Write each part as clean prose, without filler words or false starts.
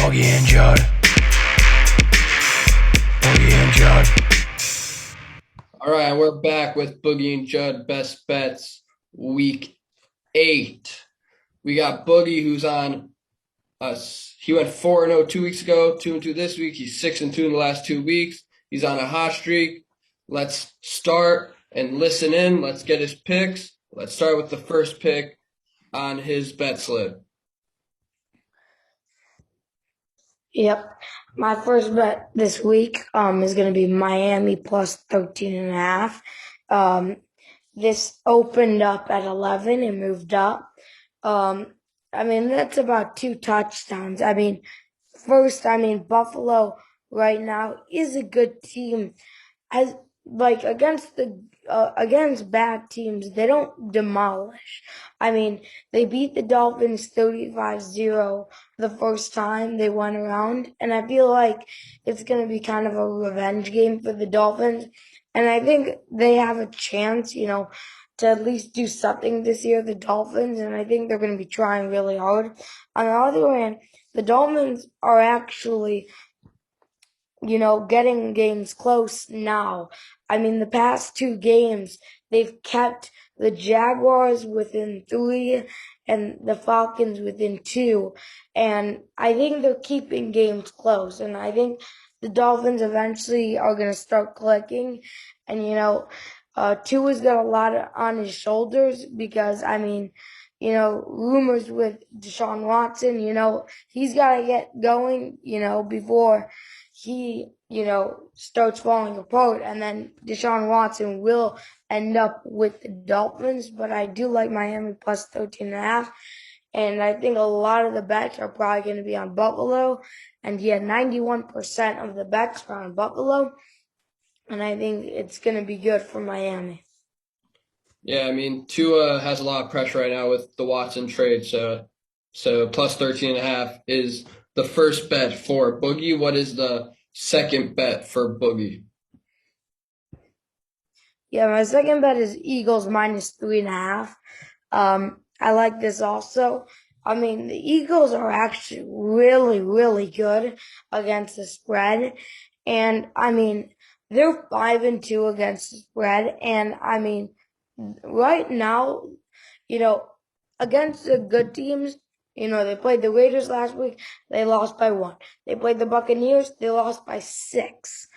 Boogie and Jud. Boogie and Jud. All right, we're back with Boogie and Jud Best Bets Week 8. We got Boogie who's on us. He went 4-0 2 weeks ago, 2-2 this week. He's 6-2 in the last 2 weeks. He's on a hot streak. Let's start and listen in. Let's get his picks. Let's start with the first pick on his bet slip. Yep. My first bet this week is going to be Miami plus 13.5. This opened up at 11 and moved up. That's about 2 touchdowns. Buffalo right now is a good team. As like against bad teams, they don't demolish. They beat the Dolphins 35-0 the first time they went around, and I feel like it's going to be kind of a revenge game for the Dolphins, and I think they have a chance, to at least do something this year, the Dolphins, and I think they're going to be trying really hard. On the other hand, the Dolphins are actually getting games close now. The past 2 games, they've kept the Jaguars within 3 and the Falcons within 2. And I think they're keeping games close. And I think the Dolphins eventually are going to start clicking. And, Tua's got a lot on his shoulders because, rumors with Deshaun Watson, he's got to get going, before he, starts falling apart, and then Deshaun Watson will end up with the Dolphins. But I do like Miami plus 13.5, and I think a lot of the bets are probably going to be on Buffalo. And 91% of the bets are on Buffalo, and I think it's going to be good for Miami. Yeah, Tua has a lot of pressure right now with the Watson trade, so plus 13.5 is the first bet for Boogie. What is the second bet for Boogie? Yeah, my second bet is Eagles minus 3.5. I like this also. The Eagles are actually really, really good against the spread. And they're 5-2 against the spread. And right now, against the good teams, they played the Raiders last week, they lost by 1. They played the Buccaneers, they lost by 6.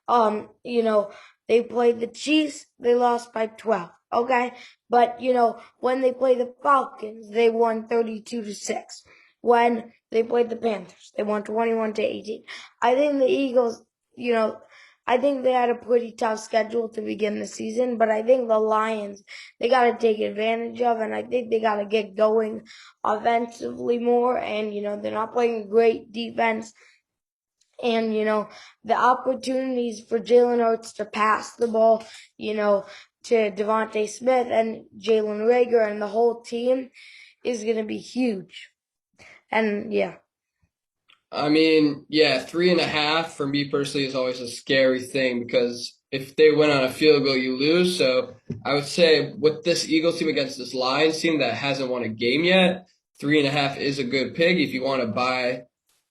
They played the Chiefs, they lost by 12. Okay? But, when they played the Falcons, they won 32-6. When they played the Panthers, they won 21-18. I think the Eagles, I think they had a pretty tough schedule to begin the season, but I think the Lions, they got to take advantage of, and I think they got to get going offensively more, and, they're not playing great defense. And, the opportunities for Jalen Hurts to pass the ball, to Devontae Smith and Jalen Reagor and the whole team is going to be huge. And, yeah. 3.5 for me personally is always a scary thing because if they win on a field goal, you lose. So I would say with this Eagles team against this Lions team that hasn't won a game yet, 3.5 is a good pick if you want to buy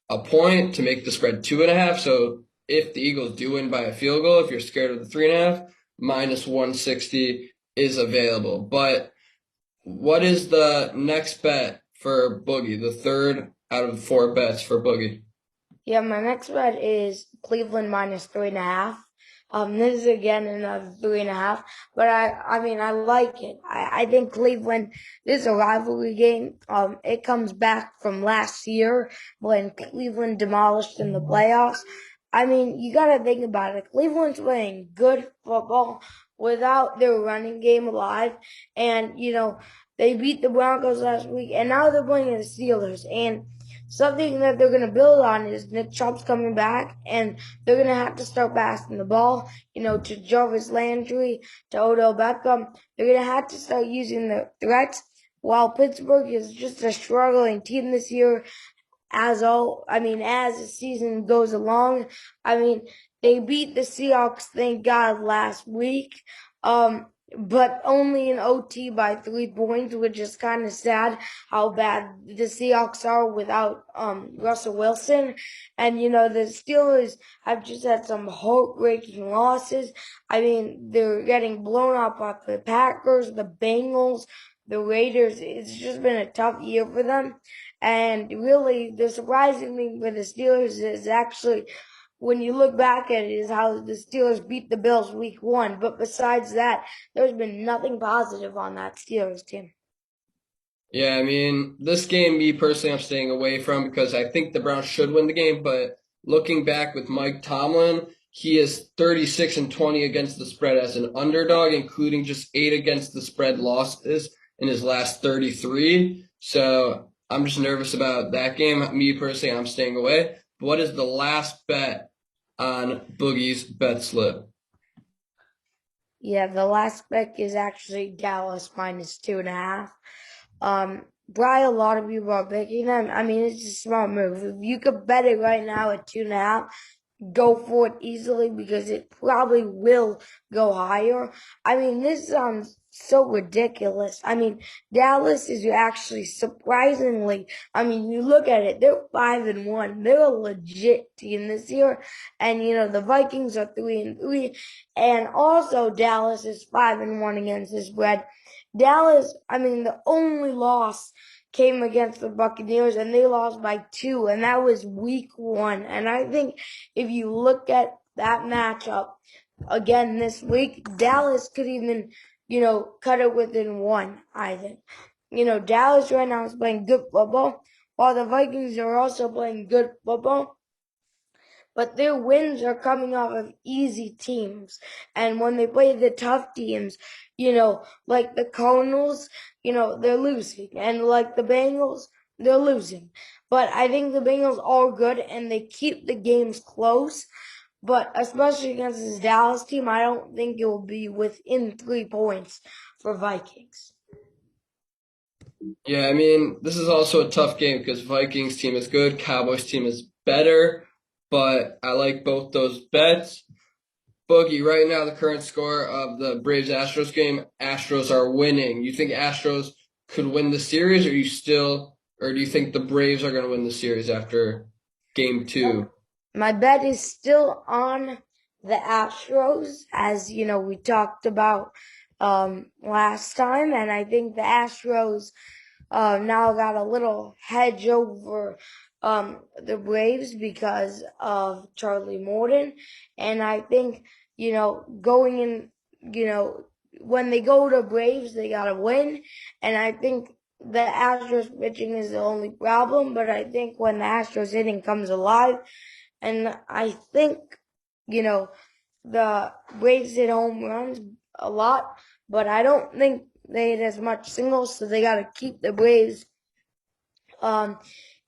a point to make the spread 2.5. So if the Eagles do win by a field goal, if you're scared of the 3.5, minus 160 is available. But what is the next bet for Boogie? The third out of 4 bets for Boogie. Yeah, my next bet is Cleveland minus 3.5. This is again another 3.5, but I like it. I think Cleveland, this is a rivalry game. It comes back from last year when Cleveland demolished in the playoffs. You gotta think about it. Cleveland's playing good football without their running game alive, and they beat the Broncos last week, and now they're playing the Steelers. And something that they're going to build on is Nick Chubb's coming back, and they're going to have to start passing the ball, to Jarvis Landry, to Odell Beckham. They're going to have to start using the threats, while Pittsburgh is just a struggling team this year. As the season goes along, they beat the Seahawks, thank God, last week. but only in OT by 3 points, which is kind of sad how bad the Seahawks are without Russell Wilson. And the Steelers have just had some heartbreaking losses. I mean, they're getting blown up by the Packers, the Bengals, the Raiders. It's just been a tough year for them. And really, the surprising thing for the Steelers is actually, when you look back at it, is how the Steelers beat the Bills week 1. But besides that, there's been nothing positive on that Steelers team. Yeah, I mean, this game, me personally, I'm staying away from because I think the Browns should win the game. But looking back with Mike Tomlin, he is 36-20 against the spread as an underdog, including just 8 against the spread losses in his last 33. So I'm just nervous about that game. Me personally, I'm staying away. But what is the last bet on Boogie's bet slip? Yeah, the last bet is actually Dallas minus 2.5. Probably a lot of people are picking them. I mean, it's a smart move. If you could bet it right now at 2.5, go for it easily because it probably will go higher. I mean, this sounds so ridiculous. I mean, Dallas is actually surprisingly, I mean, you look at it, they're 5-1. They're a legit team this year. And the Vikings are 3-3. And also Dallas is 5-1 against the spread. Dallas, I mean, the only loss came against the Buccaneers, and they lost by 2, and that was week 1. And I think if you look at that matchup again this week, Dallas could even, cut it within 1, I think. Dallas right now is playing good football, while the Vikings are also playing good football. But their wins are coming off of easy teams. And when they play the tough teams, like the Cardinals, they're losing. And like the Bengals, they're losing. But I think the Bengals are good and they keep the games close. But especially against this Dallas team, I don't think it will be within 3 points for Vikings. Yeah, I mean, this is also a tough game because Vikings team is good, Cowboys team is better, but I like both those bets. Boogie, right now the current score of the Braves-Astros game, Astros are winning. You think Astros could win the series, or do you think the Braves are going to win the series after game 2? My bet is still on the Astros, as we talked about last time, and I think the Astros now got a little hedge over the Braves because of Charlie Morton, and I think going in, when they go to Braves, they gotta win, and I think the Astros pitching is the only problem, but I think when the Astros hitting comes alive, and I think, the Braves hit home runs a lot, but I don't think they hit as much singles, so they got to keep the Braves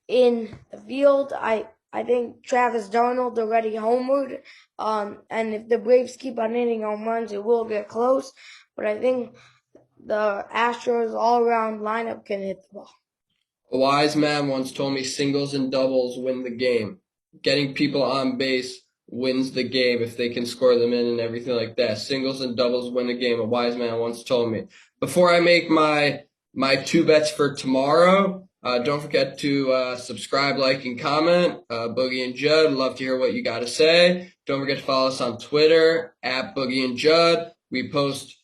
in the field. I think Travis Darnold already homered, and if the Braves keep on hitting home runs, it will get close, but I think the Astros all-around lineup can hit the ball. A wise man once told me singles and doubles win the game. Getting people on base wins the game if they can score them in and everything like that. Singles and doubles win the game, a wise man once told me. Before I make my 2 bets for tomorrow, don't forget to subscribe, like, and comment. Boogie and Jud, love to hear what you got to say. Don't forget to follow us on Twitter, at Boogie and Jud. We post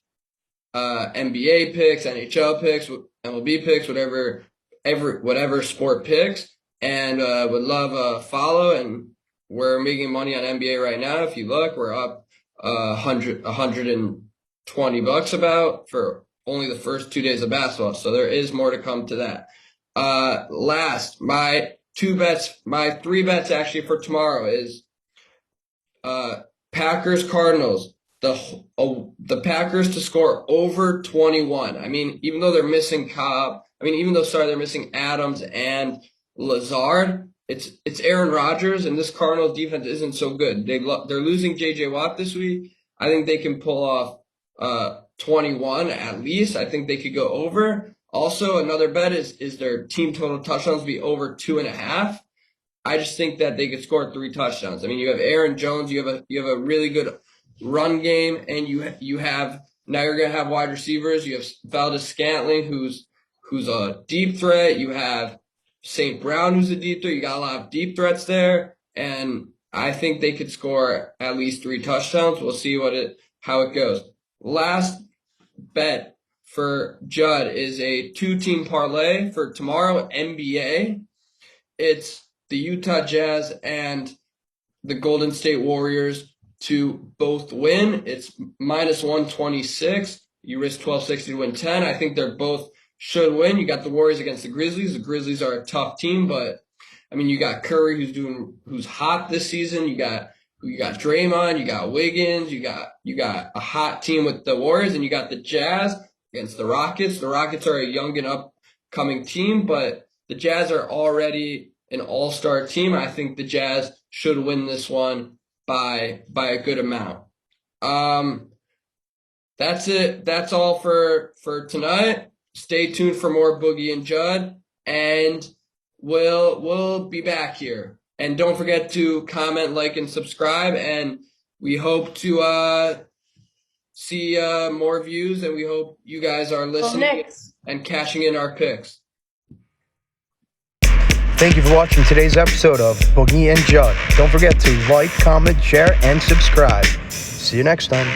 NBA picks, NHL picks, MLB picks, whatever sport picks, and would love a follow. And we're making money on NBA right now. If you look, we're up $120 about for only the first 2 days of basketball. So there is more to come to that. Last, my 3 bets actually for tomorrow is Packers Cardinals. The Packers to score over 21. I mean, even though they're missing they're missing Adams and Lazard, it's Aaron Rodgers, and this Cardinals defense isn't so good. They're losing J.J. Watt this week. I think they can pull off 21 at least. I think they could go over. Also, another bet is their team total touchdowns be over 2.5. I just think that they could score 3 touchdowns. I mean, you have Aaron Jones, you have a really good run game, and you have Now you're gonna have wide receivers. You have Valdez-Scantling, who's a deep threat. You have St. Brown, who's a deep threat. You got a lot of deep threats there, and I think they could score at least 3 touchdowns. We'll see how it goes. Last bet for Judd is a 2-team parlay for tomorrow, NBA. It's the Utah Jazz and the Golden State Warriors to both win. It's minus 126. You risk 1260 to win 10. I think they're both should win. You got the Warriors against the Grizzlies. The Grizzlies are a tough team, but I mean, you got Curry who's hot this season. You got Draymond, you got Wiggins, you got a hot team with the Warriors, and you got the Jazz against the Rockets. The Rockets are a young and upcoming team, but the Jazz are already an all-star team. I think the Jazz should win this one by a good amount. That's it. That's all for tonight. Stay tuned for more Boogie and Jud, and we'll be back here. And don't forget to comment, like, and subscribe. And we hope to see more views, and we hope you guys are listening and cashing in our picks. Thank you for watching today's episode of Boogie and Jud. Don't forget to like, comment, share, and subscribe. See you next time.